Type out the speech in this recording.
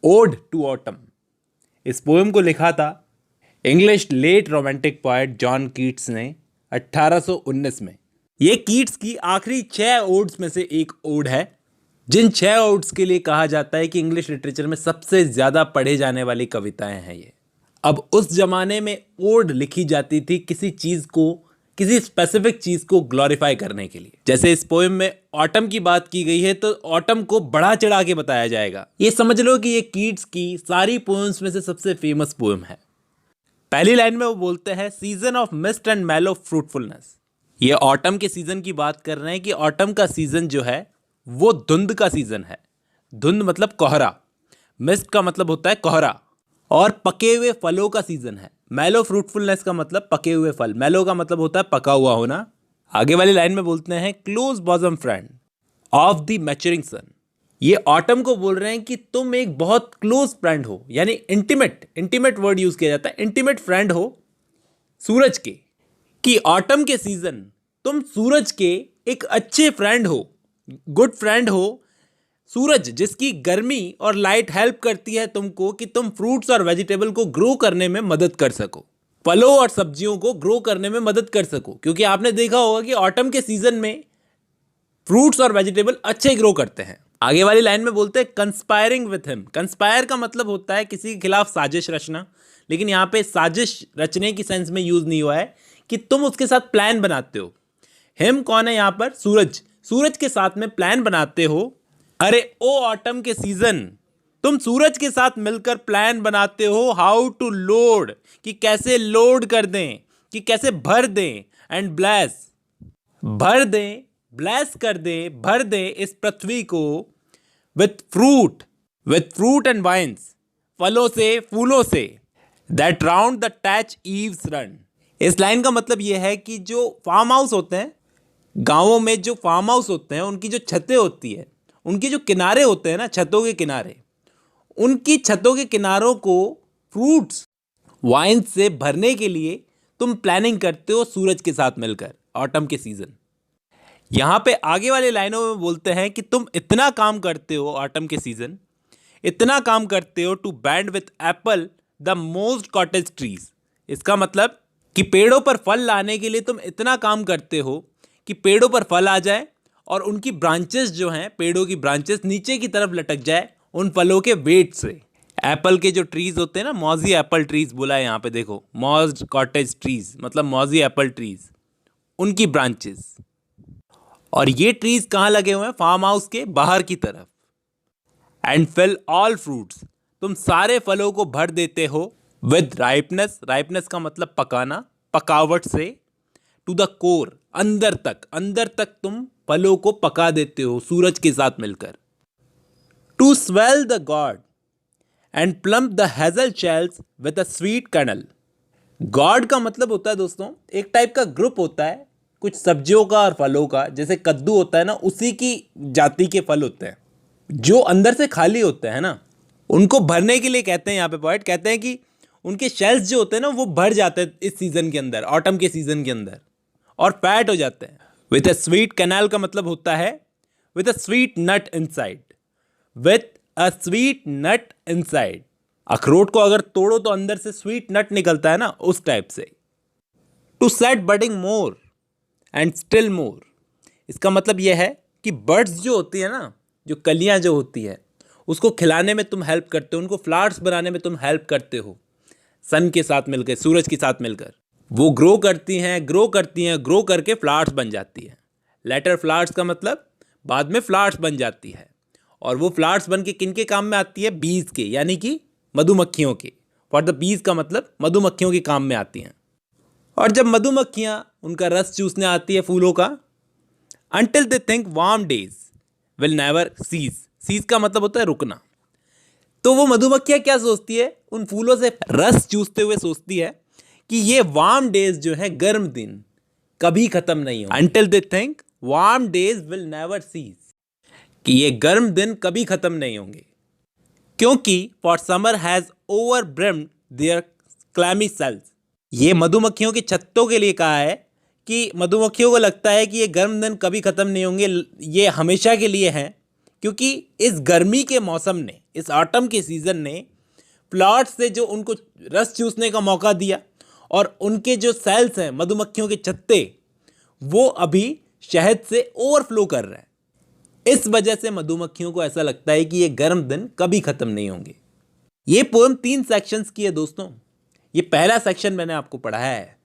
Odd to autumn. इस poem को लिखा था English late romantic poet John Keats ने 1819 में। ये कीट्स की आखिरी 6 ओड्स में से एक ओड है, जिन 6 ओड्स के लिए कहा जाता है कि इंग्लिश लिटरेचर में सबसे ज़्यादा पढ़े जाने वाली कविताएं हैं ये। अब उस जमाने में ओड लिखी जाती थी किसी चीज़ को, किसी स्पेसिफिक चीज़ को ग्लोरीफाई करने के लिए। जैसे इस पोएम में ऑटम की बात की गई है तो ऑटम को बढ़ा चढ़ा के बताया जाएगा। ये समझ लो कि ये कीट्स की सारी पोएम्स में से सबसे फेमस पोएम है। पहली लाइन में वो बोलते हैं सीजन ऑफ मिस्ट एंड मेलो फ्रूटफुलनेस। ये ऑटम के सीजन की बात कर रहे हैं कि ऑटम का सीजन जो है वो धुंध का सीजन है। धुंध मतलब कोहरा, मिस्ट का मतलब होता है कोहरा, और पके हुए फलों का सीजन है। मेलो फ्रूटफुलनेस का मतलब पके हुए फल, मेलो का मतलब होता है पका हुआ होना। आगे वाली लाइन में बोलते हैं close bosom friend of the maturing sun. ये ऑटम को बोल रहे हैं कि तुम एक बहुत क्लोज फ्रेंड हो, यानी इंटीमेट वर्ड यूज किया जाता है, इंटीमेट फ्रेंड हो सूरज के, कि ऑटम के सीजन तुम सूरज के एक अच्छे फ्रेंड हो, गुड फ्रेंड हो। सूरज जिसकी गर्मी और लाइट हेल्प करती है तुमको कि तुम फ्रूट्स और वेजिटेबल को ग्रो करने में मदद कर सको, फलों और सब्जियों को ग्रो करने में मदद कर सको। क्योंकि आपने देखा होगा कि ऑटम के सीजन में फ्रूट्स और वेजिटेबल अच्छे ग्रो करते हैं। आगे वाली लाइन में बोलते हैं कंस्पायरिंग विथ हिम। कंस्पायर का मतलब होता है किसी के खिलाफ साजिश रचना, लेकिन यहाँ पे साजिश रचने की सेंस में यूज नहीं हुआ है कि तुम उसके साथ प्लान बनाते हो। हिम कौन है यहाँ पर? सूरज। सूरज के साथ में प्लान बनाते हो। अरे ओ ऑटम के सीजन, तुम सूरज के साथ मिलकर प्लान बनाते हो हाउ टू लोड, कि कैसे लोड कर दें, कि कैसे भर दें, एंड ब्लेस, भर दें, ब्लेस कर दें, भर दें इस पृथ्वी को विथ फ्रूट एंड वाइन्स, फलों से, फूलों से, that round the thatch eaves run. इस लाइन का मतलब यह है कि जो फार्म हाउस होते हैं, गांवों में जो फार्म हाउस होते हैं, उनकी जो छतें होती है, उनके जो किनारे होते हैं ना, छतों के किनारे, उनकी छतों के किनारों को फ्रूट्स, वाइन से भरने के लिए तुम प्लानिंग करते हो सूरज के साथ मिलकर ऑटम के सीजन। यहाँ पे आगे वाले लाइनों में बोलते हैं कि तुम इतना काम करते हो ऑटम के सीजन, इतना काम करते हो to bend with apple the most cottage trees. इसका मतलब कि पेड़ों पर फल लाने के लिए तुम इतना काम करते हो कि पेड़ों पर फल आ जाए और उनकी ब्रांचेस जो हैं, पेड़ों की ब्रांचेस नीचे की तरफ लटक जाए उन फलों के वेट से। एप्पल के जो ट्रीज होते हैं ना, मॉजी एप्पल ट्रीज बोला है यहाँ पे, देखो मॉज कॉटेज ट्रीज मतलब मॉजी एप्पल ट्रीज, उनकी ब्रांचेस। और ये ट्रीज कहाँ लगे हुए हैं? फार्म हाउस के बाहर की तरफ। एंड फिल ऑल फ्रूट्स, तुम सारे फलों को भर देते हो विद राइपनेस, राइपनेस का मतलब पकाना, पकावट से, टू द कोर, अंदर तक तुम फलों को पका देते हो सूरज के साथ मिलकर। To swell the gourd and plump the hazel shells with a sweet kernel. Gourd का मतलब होता है दोस्तों, एक टाइप का ग्रुप होता है कुछ सब्जियों का और फलों का, जैसे कद्दू होता है ना, उसी की जाति के फल होते हैं जो अंदर से खाली होते हैं ना, उनको भरने के लिए कहते हैं, यहाँ पे पॉइंट कहते हैं कि उनके शेल्स जो होते हैं ना वो भर जाते हैं इस सीजन के अंदर, ऑटम के सीजन के अंदर, और फैट हो जाते हैं। विथ अ स्वीट कैनाल का मतलब होता है with a sweet nut inside, with a sweet nut inside. अखरोट को अगर तोड़ो तो अंदर से स्वीट नट निकलता है ना, उस टाइप से। To set budding more and still more, इसका मतलब यह है कि बर्ड्स जो होती है ना, जो कलियां जो होती है, उसको खिलाने में तुम हेल्प करते हो, उनको फ्लावर्स बनाने में तुम हेल्प करते हो सन के साथ मिलकर, सूरज के साथ मिलकर। वो ग्रो करती हैं, ग्रो करके फ्लावर्स बन जाती हैं। लेटर फ्लावर्स का मतलब बाद में फ्लावर्स बन जाती है, और वो फ्लावर्स बन के किन के काम में आती है? बीज के, यानी कि मधुमक्खियों के। फॉर द बीज का मतलब मधुमक्खियों के काम में आती हैं। और जब मधुमक्खियाँ उनका रस चूसने आती है फूलों का, until they think warm days will never cease, cease का मतलब होता है रुकना। तो वो मधुमक्खियाँ क्या सोचती है? उन फूलों से रस चूसते हुए सोचती है कि ये वार्म डेज जो है, गर्म दिन कभी खत्म नहीं हो। Until they think warm days will never cease, कि ये गर्म दिन कभी खत्म नहीं होंगे, क्योंकि for summer has over brimmed their clammy cells. ये मधुमक्खियों के छत्तों के लिए कहा है कि मधुमक्खियों को लगता है कि ये गर्म दिन कभी खत्म नहीं होंगे, ये हमेशा के लिए हैं, क्योंकि इस गर्मी के मौसम ने, इस ऑटम के सीजन ने फ्लावर्स से जो उनको रस चूसने का मौका दिया और उनके जो सेल्स हैं, मधुमक्खियों के छत्ते, वो अभी शहद से ओवरफ्लो कर रहे हैं। इस वजह से मधुमक्खियों को ऐसा लगता है कि ये गर्म दिन कभी खत्म नहीं होंगे। ये पोएम 3 सेक्शंस की है दोस्तों। ये पहला सेक्शन मैंने आपको पढ़ाया है